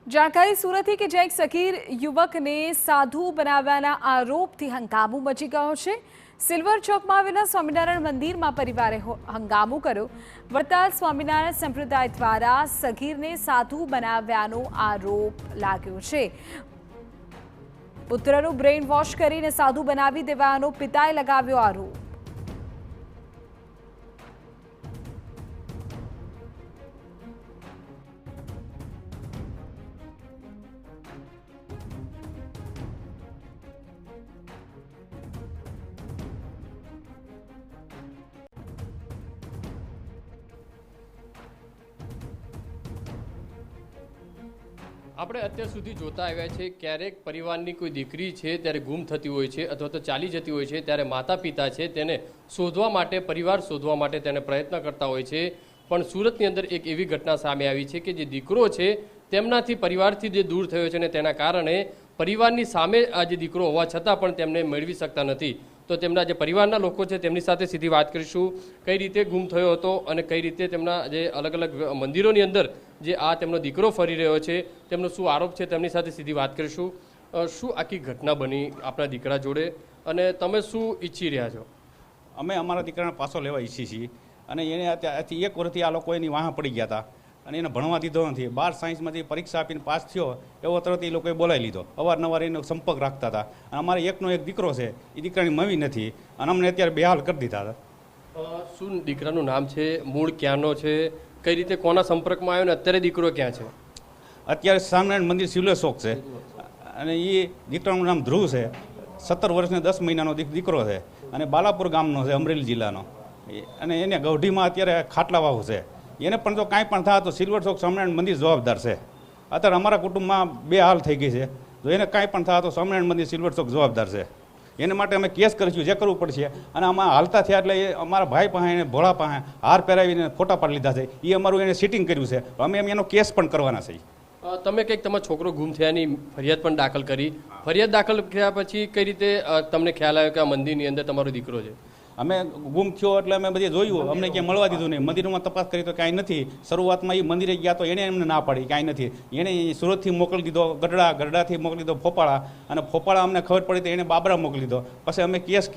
જાણકારી સુરતથી કે જ્યાં એક સગીર યુવકને સાધુ બનાવવાના આરોપથી હંગામો મચી ગયો છે। સિલ્વર ચોકમાં આવેલા સ્વામિનારાયણ મંદિરમાં પરિવારે હંગામો કર્યો। વડતાલ સ્વામિનારાયણ સંપ્રદાય દ્વારા સગીરને સાધુ બનાવ્યાનો આરોપ લાગ્યો છે। પુત્રનું બ્રેઇન વોશ કરીને સાધુ બનાવી દેવાનો પિતાએ લગાવ્યો આરોપ। આપણે અત્યાર સુધી જોતા આવ્યા છે ક્યારેક પરિવારની કોઈ દીકરી છે ત્યારે ગુમ થતી હોય છે અથવા તો ચાલી જતી હોય છે ત્યારે માતા પિતા છે તેને શોધવા માટે પરિવાર શોધવા માટે તેને પ્રયત્ન કરતા હોય છે। પણ સુરતની અંદર એક એવી ઘટના સામે આવી છે કે જે દીકરો છે તેમનાથી પરિવારથી જે દૂર થયો છે અને તેના કારણે પરિવારની સામે આ જે દીકરો હોવા છતાં પણ તેમને મેળવી શકતા નથી। તો તેમના જે પરિવારના લોકો છે તેમની સાથે સીધી વાત કરીશું કઈ રીતે ગુમ થયો હતો અને કઈ રીતે તેમના જે અલગ અલગ મંદિરોની અંદર જે આ તેમનો દીકરો ફરી રહ્યો છે તેમનો શું આરોપ છે તેમની સાથે સીધી વાત કરીશું। શું આખી ઘટના બની આપણા દીકરા જોડે અને તમે શું ઈચ્છી રહ્યા છો? અમે અમારા દીકરાને પાછો લેવા ઈચ્છીએ છીએ અને એને અત્યારથી 1 વર્ષથી આ લોકો એની વાહ પડી ગયા હતા અને એને ભણવા દીધો નથી। 12 સાયન્સમાંથી પરીક્ષા આપીને પાસ થયો એવો તરત એ લોકોએ બોલાવી લીધો। અવારનવાર એનો સંપર્ક રાખતા હતા અને અમારે એકનો એક દીકરો છે એ દીકરાની મવી નથી અને અમને અત્યારે બેહાલ કરી દીધા હતા। શું દીકરાનું નામ છે, મૂળ ક્યાંનો છે, કઈ રીતે કોના સંપર્કમાં આવ્યો ને અત્યારે દીકરો ક્યાં છે? અત્યારે સ્વામિનારાયણ મંદિર સિલ્વર ચોક છે અને એ દીકરાનું નામ ધ્રુવ છે। 17 વર્ષને 10 મહિનાનો દીકરો છે અને બાલાપુર ગામનો છે, અમરેલી જિલ્લાનો। અને એને ગૌઢીમાં અત્યારે ખાટલા વાવ છે। એને પણ જો કાંઈ પણ થાય તો સિલ્વર ચોક સ્વામિનારાયણ મંદિર જવાબદાર છે। અત્યારે અમારા કુટુંબમાં બે હાલ થઈ ગઈ છે। જો એને કાંઈ પણ થાય તો સ્વામિનારાયણ મંદિર સિલ્વર ચોક જવાબદાર છે। એને માટે અમે કેસ કરીશું, જે કરવું પડશે। અને આમાં હાલતા થયા એટલે એ અમારા ભાઈ પાસે એને ભોળા પાસે હાર પહેરાવીને ફોટા પાડી લીધા છે। એ અમારું એને સિટિંગ કર્યું છે। અમે એનો કેસ પણ કરવાના છે। તમે કંઈક તમારો છોકરો ગુમ થયાની ફરિયાદ પણ દાખલ કરી। ફરિયાદ દાખલ થયા પછી કઈ રીતે તમને ખ્યાલ આવ્યો કે આ મંદિરની અંદર તમારો દીકરો છે? અમે ગુમ થયો એટલે અમે બધી જોયું, અમને ક્યાંય મળવા દીધું નહીં। મંદિરમાં તપાસ કરી તો કાંઈ નથી। શરૂઆતમાં એ મંદિરે ગયા તો એણે એમને ના પાડી કાંઈ નથી। એણે સુરતથી મોકલી દીધો ગઢડાથી મોકલી દીધો ફોપાળા, અને ફોપાળા અમને ખબર પડી તો એને બાબરા મોકલી દીધો। પછી અમે કેસ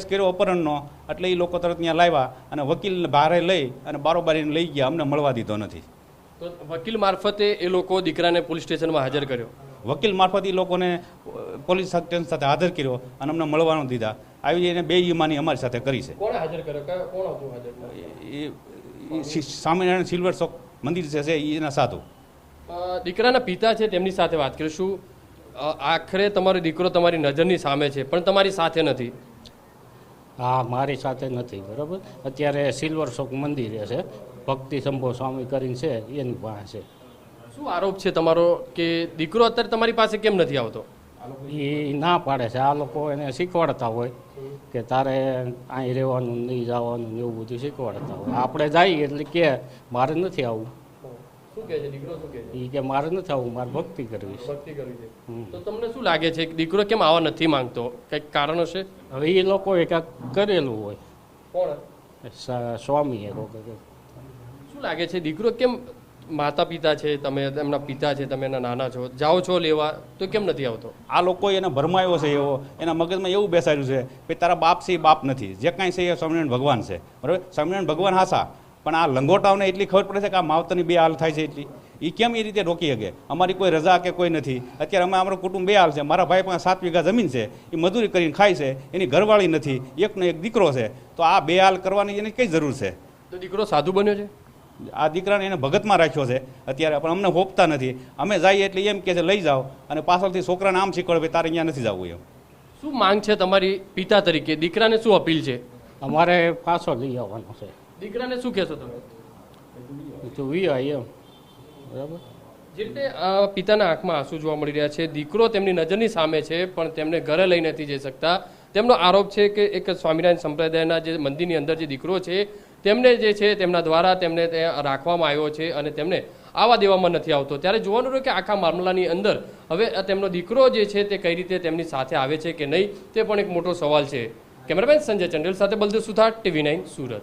કર્યો અપહરણનો। એટલે એ લોકો તરત ત્યાં લાવ્યા અને વકીલને બહાર લઈ અને બારોબાર એને લઈ ગયા, અમને મળવા દીધો નથી। તો વકીલ મારફતે એ લોકો દીકરાને પોલીસ સ્ટેશનમાં હાજર કર્યો? વકીલ મારફત એ લોકોને પોલીસ સ્ટેશન સાથે હાજર કર્યો અને અમને મળવાનું દીધા। આવી એને બે ઈમાની અમારી સાથે કરી છે। કોણ હાજર કર્યો? કોણ હતું હાજર? એ સ્વામિનારાયણ સિલ્વર ચોક મંદિર છે એના સાધુ। દીકરાના પિતા છે તેમની સાથે વાત કરીશું। આખરે તમારો દીકરો તમારી નજરની સામે છે પણ તમારી સાથે નથી? હા, મારી સાથે નથી, બરાબર। અત્યારે સિલ્વર ચોક મંદિરે છે, ભક્તિ શંભો સ્વામી કરીને છે, એની પાસે છે। શું આરોપ છે તમારો કે દીકરો અત્યારે તમારી પાસે કેમ નથી આવતો? એ ના પાડે છે। આ લોકો એને શીખવાડતા હોય કે તારે અહીં રહેવાનું, નહીં જવાનું, એવું બધું શીખવાડતા હોય। આપણે જઈએ એટલે કે મારે નથી આવવું। શું કહે છે દીકરો? શું કહે છે? એ કે મારે નથી આવવું, મારે ભક્તિ કરવી છે। ભક્તિ કરવી છે। તો તમને શું લાગે છે કે દીકરો કેમ આવવા નથી માંગતો? કંઈક કારણ હશે? હવે એ લોકોએ કાંઈક કરેલું હોય, કોણ? સ્વામીએ લોકો। શું લાગે છે દીકરો કેમ, માતા પિતા છે, તમે એમના પિતા છે, તમે એના નાના છો, જાઓ છો લેવા તો કેમ નથી આવતો? આ લોકોએ એને ભરમાયો છે, એવો એના મગજમાં એવું બેસાડ્યું છે કે તારા બાપ છે એ બાપ નથી, જે કાંઈ છે એ સ્વામિનારાયણ ભગવાન છે, બરાબર? સ્વામિનારાયણ ભગવાન હાસા, પણ આ લંગોટાઓને એટલી ખબર પડે છે કે આ માવતરની બે હાલ થાય છે એટલી એ કેમ એ રીતે રોકી શકે? અમારી કોઈ રજા કે કોઈ નથી। અત્યારે અમારું કુટુંબ બે હાલ છે। મારા ભાઈ પાસે 7 વીઘા જમીન છે, એ મજૂરી કરીને ખાય છે, એની ઘરવાળી નથી, એકનો એક દીકરો છે। તો આ બે હાલ કરવાની એની કઈ જરૂર છે? તો દીકરો સાધુ બન્યો છે? આ દીકરાને એને ભગતમાં રાખ્યો છે અત્યારે, પણ અમને હોપતા નથી। અમે જઈએ એટલે એમ કે છે લઈ જાઓ અને પાછળથી છોકરાને આમ શીખવાડે તારે અહીંયા નથી જવું એમ। શું માંગ છે તમારી પિતા તરીકે? દીકરાને શું અપીલ છે? અમારે પાછો લઈ આવવાનો છે। દીકરાને શું કહેશો તમે? તો વિયા એમ, બરાબર? જે રીતે પિતાના આંખમાં આંસુ જોવા મળી રહ્યા છે, દીકરો તેમની નજરની સામે છે પણ તેમને ઘરે લઈ નથી જઈ શકતા। તેમનો આરોપ છે કે એક સ્વામિનારાયણ સંપ્રદાયના જે મંદિરની અંદર જે દીકરો છે તેમને જે છે તેમના દ્વારા તેમને ત્યાં રાખવામાં આવ્યો છે અને તેમને આવવા દેવામાં નથી આવતો। ત્યારે જોવાનું રહ્યું કે આખા મામલાની અંદર હવે તેમનો દીકરો જે છે તે કઈ રીતે તેમની સાથે આવે છે કે નહીં તે પણ એક મોટો સવાલ છે। કેમેરામેન સંજય ચંડેલ સાથે બલદેવ સુથાર, TV9 સુરત।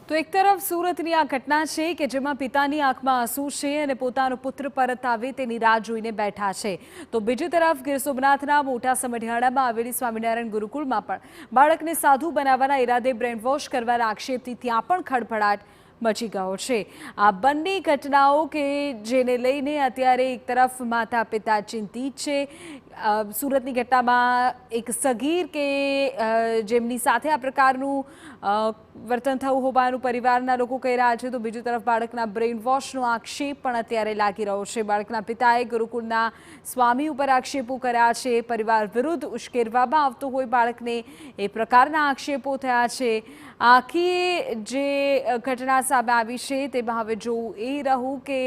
તો એક તરફ સુરતની આ ઘટના છે કે જેમાં પિતાની આંખમાં આંસુ છે અને પોતાનો પુત્ર પરત આવે તેની રાહ જોઈને બેઠા છે, તો બીજી તરફ ગીર સોમનાથના મોટા સમઢિયાળામાં આવેલી સ્વામિનારાયણ ગુરુકુળમાં પણ બાળકને સાધુ બનાવવાના ઈરાદે બ્રેન વોશ કરવાના આક્ષેપથી ત્યાં પણ ખળભળાટ મચી ગયો છે। આ બંને ઘટનાઓ કે જેને લઈને અત્યારે એક તરફ માતા પિતા ચિંતિત છે। સુરતની ઘટનામાં એક સગીર કે જેમની સાથે આ પ્રકારનું વર્તન થયું હોવાનું પરિવારના લોકો કહી રહ્યા છે, તો બીજી તરફ બાળકના બ્રેઇન વોશનો આક્ષેપ પણ અત્યારે લાગી રહ્યો છે। બાળકના પિતાએ ગુરુકુળના સ્વામી ઉપર આક્ષેપો કર્યા છે, પરિવાર વિરુદ્ધ ઉશ્કેરવામાં આવતો હોય બાળકને એ પ્રકારના આક્ષેપો થયા છે। આખી જે ઘટના સામે આવી છે તેમાં હવે જોવું એ રહ્યું કે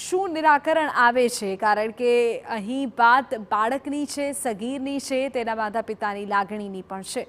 શું નિરાકરણ આવે છે, કારણ કે અહીં વાત બાળકની છે, સગીરની છે, તેના માતા પિતાની લાગણીની પણ છે।